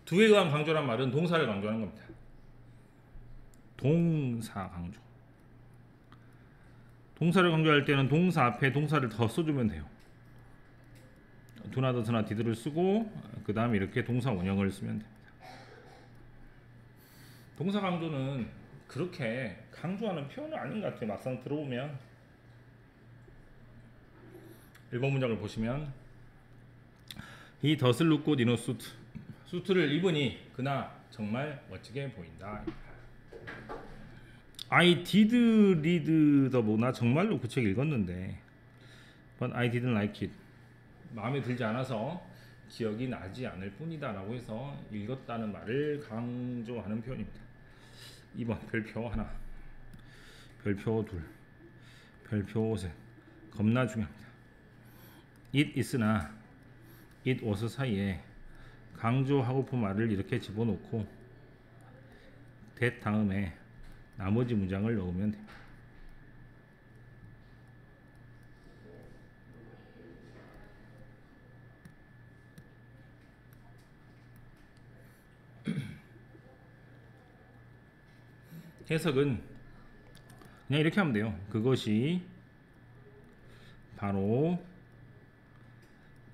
두에 의한 강조란 말은 동사를 강조하는 겁니다. 동사 강조. 동사를 강조할 때는 동사 앞에 동사를 더 써주면 돼요. do나 does나 did를 쓰고 그 다음에 이렇게 동사 원형을 쓰면 됩니다. 동사 강조는 그렇게 강조하는 표현은 아닌 것 같아요. 막상 들어보면. 1번 문장을 보시면 He does look good in a suit. 수트를 입으니 그나 정말 멋지게 보인다. I did read the book. 나 정말로 그 책 읽었는데 But I didn't like it. 마음에 들지 않아서 기억이 나지 않을 뿐이다 라고 해서 읽었다는 말을 강조하는 표현입니다. 2번 별표 하나, 별표 둘, 별표 셋. 겁나 중요합니다. it is나 it was 사이에 강조하고픈 말을 이렇게 집어넣고 that 다음에 나머지 문장을 넣으면 됩니다. 해석은 그냥 이렇게 하면 돼요. 그것이 바로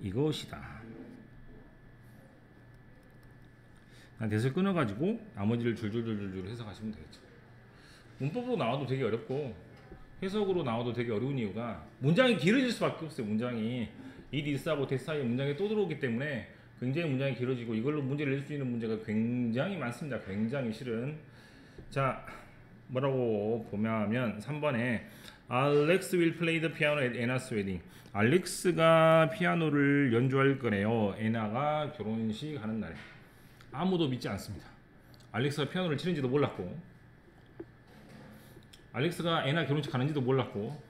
이것이다. 대을 끊어가지고 나머지를 줄줄줄줄 해석하시면 되겠죠. 문법으로 나와도 되게 어렵고 해석으로 나와도 되게 어려운 이유가 문장이 길어질 수밖에 없어요. 문장이 it is하고 that 사이에 문장이 또 들어오기 때문에 굉장히 문장이 길어지고 이걸로 문제를 낼 수 있는 문제가 굉장히 많습니다. 굉장히 실은. 자, 뭐라고 보면 3번에 Alex will play the piano at Anna's wedding. 알렉스가 피아노를 연주할 거래요. 애나가 결혼식 하는 날에. 아무도 믿지 않습니다. 알렉스가 피아노를 치는지도 몰랐고 알렉스가 애나 결혼식 가는지도 몰랐고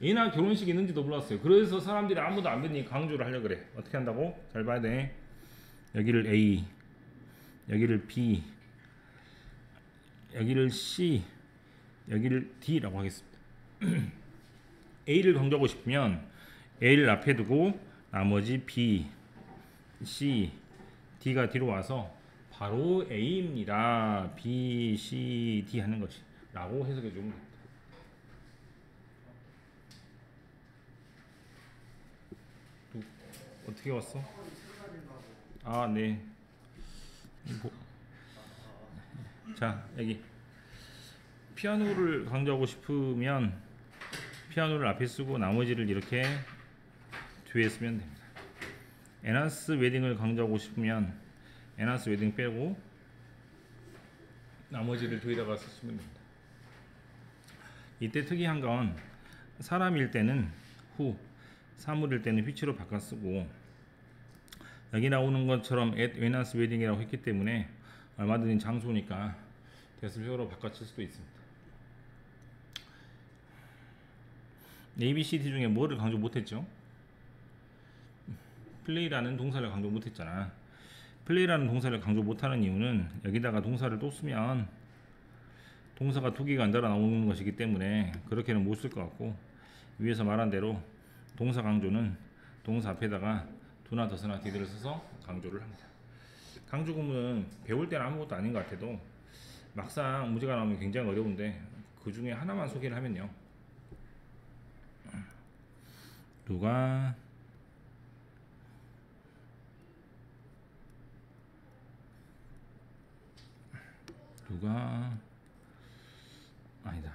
애나 결혼식 있는지도 몰랐어요. 그래서 사람들이 아무도 안 믿니 강조를 하려고 그래. 어떻게 한다고? 잘 봐야 돼. 여기를 A, 여기를 B, 여기를 C, 여기를 D라고 하겠습니다. A를 강조하고 싶으면 A를 앞에 두고 나머지 B, C, D가 뒤로 와서 바로 A입니다. B, C, D 하는 것이 라고 해석해 주면 됩니다. 어떻게 왔어? 아, 네. 자, 여기 피아노를 강조하고 싶으면 피아노를 앞에 쓰고 나머지를 이렇게 뒤에 쓰면 됩니다. 애나스 웨딩을 강조하고 싶으면 애나스 웨딩 빼고 나머지를 뒤에다가 쓰시면 됩니다. 이때 특이한 건 사람일 때는 who, 사물일 때는 which로 바꿔 쓰고 여기 나오는 것처럼 at Anna's wedding이라고 했기 때문에 얼마든지 장소니까 대수표로 바꿔칠 수도 있습니다. A, B, C, D 중에 뭐를 강조 못했죠? 플레이라는 동사를 강조 못했잖아. 플레이라는 동사를 강조 못하는 이유는 여기다가 동사를 또 쓰면 동사가 두 개가 안 달아 나오는 것이기 때문에 그렇게는 못 쓸 것 같고 위에서 말한 대로 동사 강조는 동사 앞에다가 do나 does나 did를 써서 강조를 합니다. 강조 구문은 배울 때는 아무것도 아닌 것 같아도 막상 문제가 나오면 굉장히 어려운데 그 중에 하나만 소개를 하면요. 누가 아니다.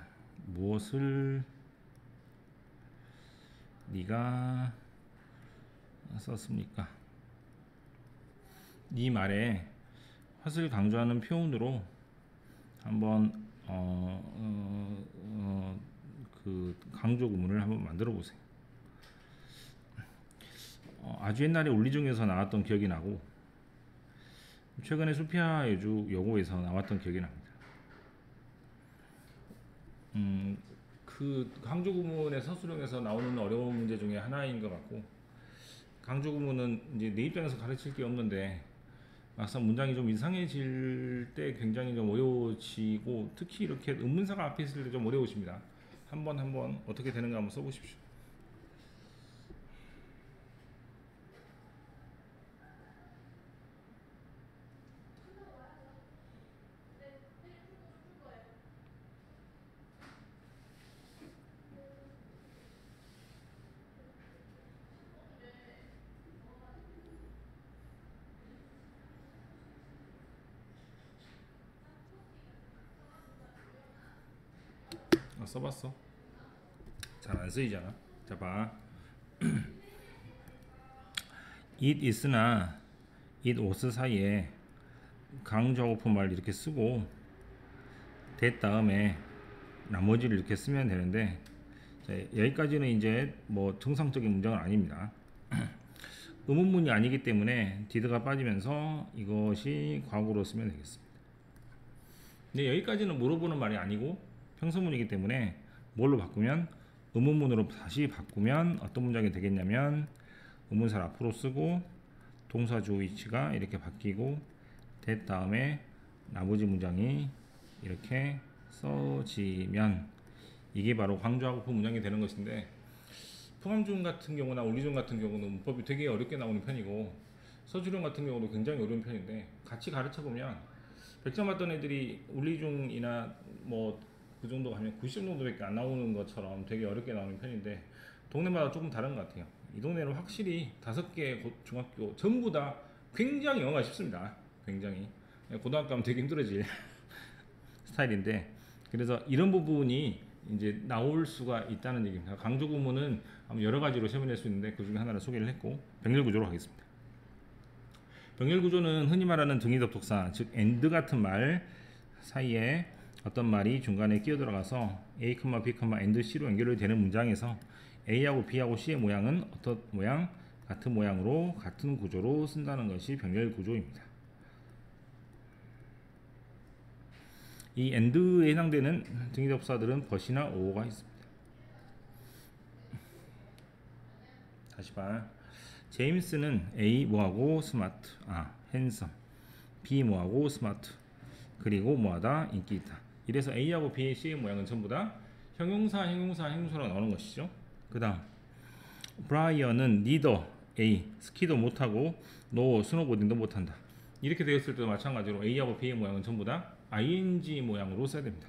무엇을 네가 썼습니까? 이 말에 hat을 강조하는 표현으로 한번 그 강조 구문을 한번 만들어 보세요. 아주 옛날에 울리 중에서 나왔던 기억이 나고 최근에 수피아 여고에서 나왔던 기억이 납니다. 그 강조 구문의 서술형에서 나오는 어려운 문제 중에 하나인 것 같고 강조 구문은 이제 내 입장에서 가르칠 게 없는데 막상 문장이 좀 이상해질 때 굉장히 좀 어려워지고 특히 이렇게 의문사가 앞에 있을 때 좀 어려우십니다. 한번 어떻게 되는가 한번 써보십시오. 써봤어? 잘 안 쓰이잖아. 자 봐. it is나 it was 사이에 강조하고 품말 이렇게 쓰고 that 다음에 나머지를 이렇게 쓰면 되는데, 자, 여기까지는 이제 뭐 정상적인 문장은 아닙니다. 의문문이 아니기 때문에 did가 빠지면서 이것이 과거로 쓰면 되겠습니다. 근데 여기까지는 물어보는 말이 아니고 평서문이기 때문에 뭘로 바꾸면, 의문문으로 다시 바꾸면 어떤 문장이 되겠냐면, 의문사를 앞으로 쓰고 동사 주어 위치가 이렇게 바뀌고 that 다음에 나머지 문장이 이렇게 써지면 이게 바로 강조하고 그 문장이 되는 것인데, 포함준 같은 경우나 올리준 같은 경우는 문법이 되게 어렵게 나오는 편이고, 서술형 같은 경우도 굉장히 어려운 편인데, 같이 가르쳐 보면 100점 맞던 애들이 올리중이나 뭐 그 정도 가면 90 정도밖에 안 나오는 것처럼 되게 어렵게 나오는 편인데, 동네마다 조금 다른 것 같아요. 이 동네는 확실히 5개 중학교 전부 다 굉장히 영어가 쉽습니다. 굉장히 고등학교 가면 되게 힘들어질 스타일인데, 그래서 이런 부분이 이제 나올 수가 있다는 얘기입니다. 강조 구문은 여러 가지로 세분할 수 있는데 그 중에 하나를 소개를 했고, 병렬 구조로 하겠습니다. 병렬 구조는 흔히 말하는 등위접속사, 즉 and 같은 말 사이에 어떤 말이 중간에 끼어 들어가서 A, B, and C로 연결이 되는 문장에서 A하고 B하고 C의 모양은 어떤 모양? 같은 모양으로 같은 구조로 쓴다는 것이 병렬 구조입니다. 이 and에 해당되는 등위접사들은 but이나 or가 있습니다. 다시 봐. 제임스는 A 뭐하고 스마트, 핸섬, B 뭐하고 스마트, 그리고 뭐하다 인기 있다. 이래서 A하고 B의 C의 모양은 전부 다 형용사, 형용사로 나오는 것이죠. 그 다음 브라이언은 neither A 스키도 못하고 no 스노보딩도 못한다. 이렇게 되었을 때도 마찬가지로 A하고 B의 모양은 전부 다 ing 모양으로 써야 됩니다.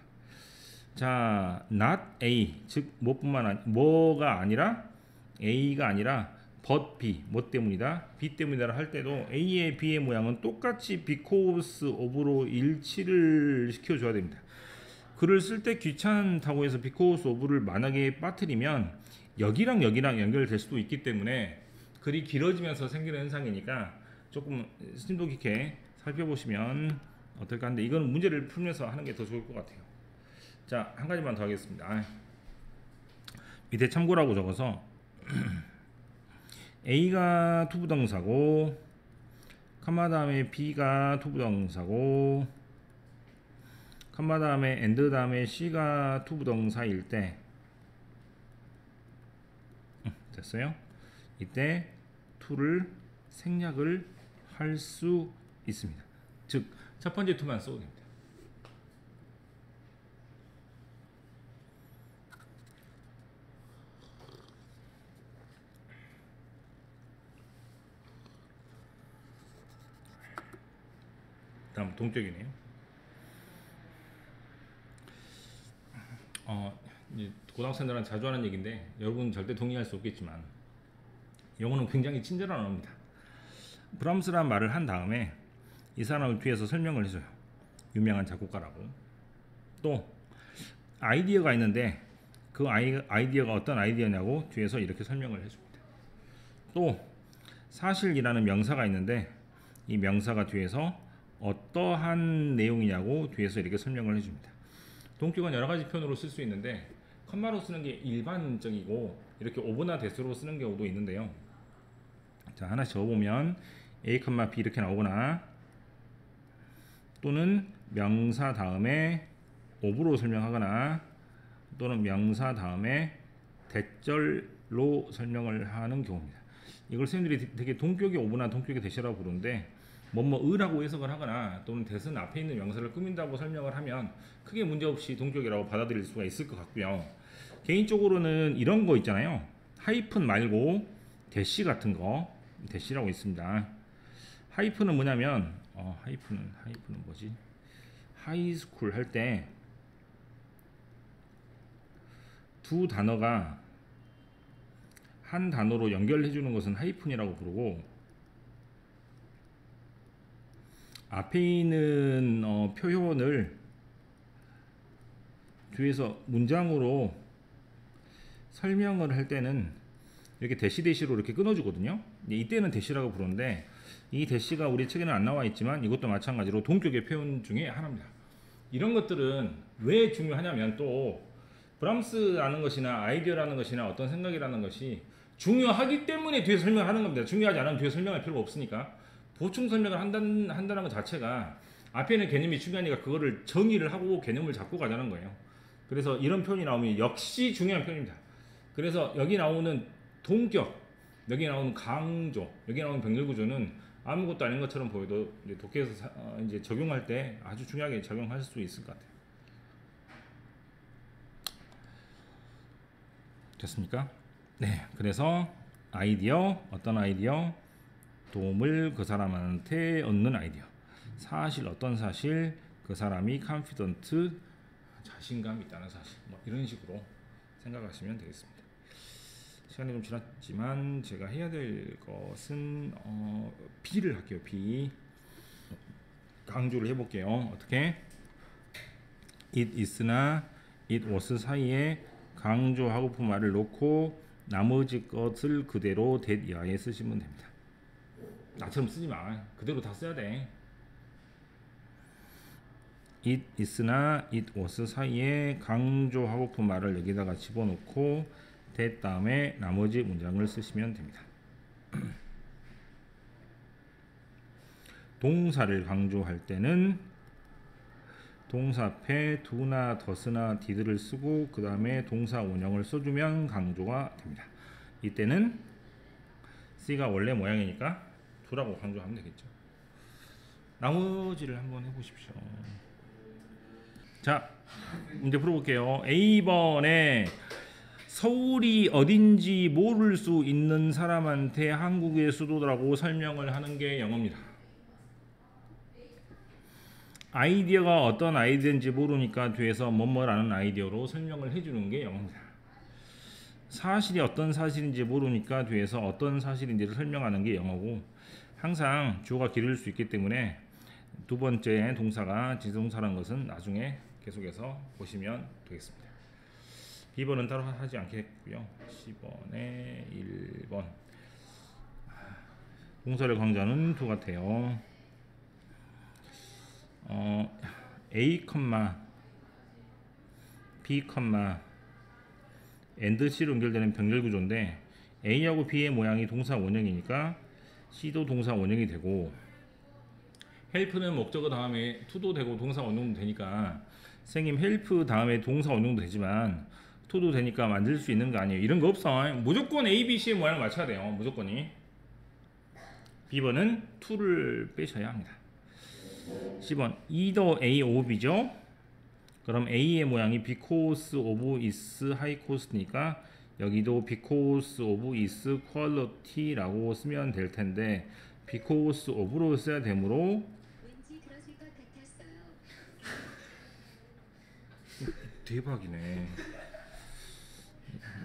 자, not A 즉 뭐가 아니라 A가 아니라 but B 뭐 때문이다? B 때문이다 할 때도 A의 B의 모양은 똑같이 because of로 일치를 시켜줘야 됩니다. 글을 쓸 때 귀찮다고 해서 because of를 만약에 빠뜨리면 여기랑 연결될 수도 있기 때문에 글이 길어지면서 생기는 현상이니까 조금 심도 깊게 살펴보시면 어떨까 하는데, 이건 문제를 풀면서 하는 게 더 좋을 것 같아요. 자, 한 가지만 더 하겠습니다. 밑에 참고라고 적어서 A가 투부정사고, 컴마 다음에 B가 투부정사고, 컴마 다음에 and 다음에 C가 투부정사일 때, 됐어요? 이때 to를 생략을 할 수 있습니다. 즉, 첫 번째 to만 써도 됩니다. 다음 동격이네요. 이제 고등학생들은 자주 하는 얘기인데 여러분 절대 동의할 수 없겠지만 영어는 굉장히 친절한 언어입니다. 브람스란 말을 한 다음에 이 사람을 뒤에서 설명을 해줘요. 유명한 작곡가라고. 또 아이디어가 있는데 그 아이디어가 어떤 아이디어냐고 뒤에서 이렇게 설명을 해줍니다. 또 사실이라는 명사가 있는데 이 명사가 뒤에서 어떠한 내용이냐고 뒤에서 이렇게 설명을 해줍니다. 동격은 여러 가지 표현으로 쓸 수 있는데 컴마로 쓰는 게 일반적이고 이렇게 오브나 대수로 쓰는 경우도 있는데요. 자, 하나씩 적어보면 A, B 이렇게 나오거나, 또는 명사 다음에 오브로 설명하거나, 또는 명사 다음에 대절로 설명을 하는 경우입니다. 이걸 선생님들이 되게 동격의 오브나 동격의 대시라고 부르는데, 뭐의라고 해석을 하거나 또는 대선 앞에 있는 명사를 꾸민다고 설명을 하면 크게 문제없이 동격이라고 받아들일 수가 있을 것 같고요. 개인적으로는 이런 거 있잖아요. 하이픈 말고 대시 같은 거, 대시라고 있습니다. 하이픈은 뭐냐면 하이픈은 뭐지? 하이스쿨 할 때 두 단어가 한 단어로 연결해 주는 것은 하이픈이라고 부르고, 앞에 있는 표현을 뒤에서 문장으로 설명을 할 때는 이렇게 대시로 이렇게 끊어주거든요. 이때는 대시라고 부르는데 이 대시가 우리 책에는 안 나와 있지만 이것도 마찬가지로 동격의 표현 중에 하나입니다. 이런 것들은 왜 중요하냐면 또 브람스라는 것이나 아이디어라는 것이나 어떤 생각이라는 것이 중요하기 때문에 뒤에 설명하는 겁니다. 중요하지 않으면 뒤에 설명할 필요가 없으니까 보충 설명을 한다는 것 자체가 앞에 있는 개념이 중요하니까 그거를 정의를 하고 개념을 잡고 가자는 거예요. 그래서 이런 표현이 나오면 역시 중요한 표현입니다. 그래서 여기 나오는 동격, 여기 나오는 강조, 여기 나오는 병렬 구조는 아무것도 아닌 것처럼 보여도 이제 독해에서 이제 적용할 때 아주 중요하게 적용할 수 있을 것 같아요. 됐습니까? 네, 그래서 아이디어, 어떤 아이디어? 도움을 그 사람한테 얻는 아이디어. 사실, 어떤 사실? 그 사람이 confident, 자신감이 있다는 사실. 뭐 이런 식으로 생각하시면 되겠습니다. 시간이 좀 지났지만 제가 해야 될 것은 B를 할게요. B 강조를 해볼게요. 어떻게? it is나 it was 사이에 강조하고픈 말을 놓고 나머지 것을 그대로 that 이하에 쓰시면 됩니다. 나처럼 쓰지 마. 그대로 다 써야 돼. it is나 it was 사이에 강조하고픈 말을 여기다가 집어넣고 that 다음에 나머지 문장을 쓰시면 됩니다. 동사를 강조할 때는 동사 앞에 do나 does나 did를 쓰고 그 다음에 동사 원형을 써주면 강조가 됩니다. 이때는 C가 원래 모양이니까 do라고 강조하면 되겠죠. 나머지를 한번 해보십시오. 자, 문제 풀어볼게요. A번에 서울이 어딘지 모를 수 있는 사람한테 한국의 수도라고 설명을 하는 게 영어입니다. 아이디어가 어떤 아이디어인지 모르니까 뒤에서 뭐뭐라는 아이디어로 설명을 해주는 게 영어입니다. 사실이 어떤 사실인지 모르니까 뒤에서 어떤 사실인지를 설명하는 게 영어고, 항상 주어가 길을 수 있기 때문에 두 번째 동사가 지동사라는 것은 나중에 계속해서 보시면 되겠습니다. B번은 따로 하지 않겠고요. 10번에 1번 동사를 강조하는 두 같아요. A, B, and C로 연결되는 병렬 구조인데 A하고 B의 모양이 동사 원형이니까 C도 동사 원형이 되고, help는 목적어 다음에 to도 되고 동사 원형도 되니까 선생님 help 다음에 동사 원형도 되지만 to도 되니까 만들 수 있는 거 아니에요. 이런 거 없어. 무조건 A, B, C의 모양을 맞춰야 돼요. 무조건이. B번은 to를 빼셔야 합니다. 10번 either A or B죠. 그럼 A의 모양이 because of is high cost니까 여기도 because of is quality라고 쓰면 될 텐데 because of로 써야 되므로 왠지 그러실 것 같았어요. 대박이네.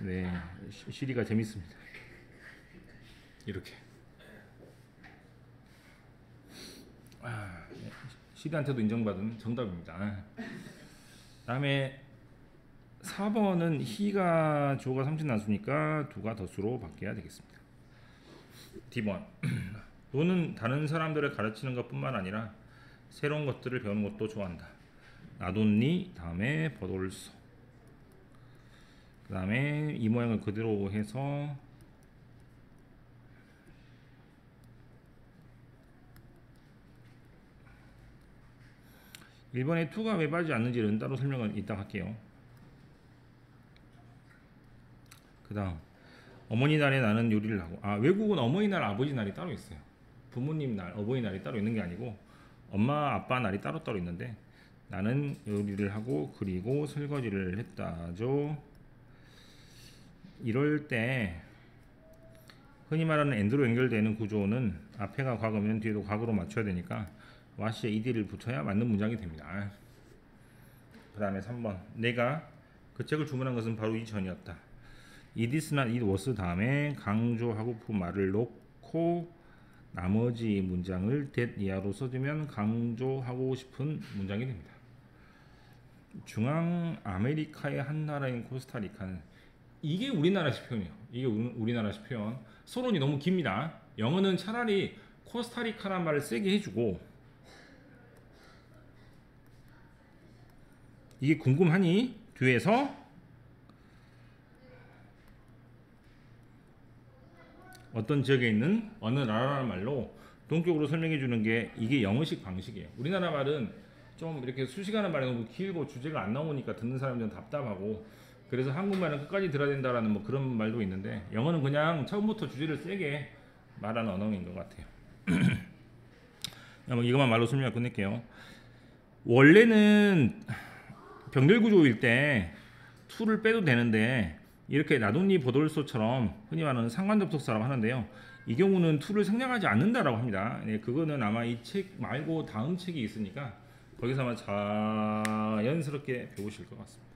네, 시리가 재밌습니다. 이렇게. 시리한테도 인정받은 정답입니다. 다음에 4번은 희가 조가 3진 나수니까 두가 덧수로 바뀌어야 되겠습니다. D번 너는 다른 사람들을 가르치는 것뿐만 아니라 새로운 것들을 배우는 것도 좋아한다. 나돈니 다음에 버돌소. 그 다음에 이 모양을 그대로 해서 일본에 투가 왜 빠지지 않는지는 따로 설명을 이따 할게요. 그 다음 어머니날에 나는 요리를 하고, 외국은 어머니날 아버지 날이 따로 있어요. 부모님 날 어버이날이 따로 있는 게 아니고 엄마 아빠 날이 따로 있는데 나는 요리를 하고 그리고 설거지를 했다죠. 이럴 때 흔히 말하는 and로 연결되는 구조는 앞에가 과거면 뒤에도 과거로 맞춰야 되니까 wash에 ed를 붙여야 맞는 문장이 됩니다. 그 다음에 3번 내가 그 책을 주문한 것은 바로 이전이었다. it is나 it was 다음에 강조하고픈 말을 놓고 나머지 문장을 that 이하로 써주면 강조하고 싶은 문장이 됩니다. 중앙 아메리카의 한 나라인 코스타리카는 이게 우리나라식 표현이에요. 이게 우리나라식 표현. 서론이 너무 깁니다. 영어는 차라리 코스타리카란 말을 세게 해주고 이게 궁금하니 뒤에서 어떤 지역에 있는 어느 나라라는 말로 동격으로 설명해 주는 게 이게 영어식 방식이에요. 우리나라 말은 좀 이렇게 수식하는 말이 너무 길고 주제가 안 나오니까 듣는 사람들은 답답하고 그래서 한국말은 끝까지 들어야 된다라는 뭐 그런 말도 있는데 영어는 그냥 처음부터 주제를 세게 말하는 언어인 것 같아요. 이것만 말로 설명을 끝낼게요. 원래는 병렬 구조일 때 to를 빼도 되는데 이렇게 나뭇잎 보돌소처럼 흔히 말하는 상관접속사라고 하는데요. 이 경우는 to를 생략하지 않는다라고 합니다. 네, 그거는 아마 이 책 말고 다음 책이 있으니까 거기서 아마 자연스럽게 배우실 것 같습니다.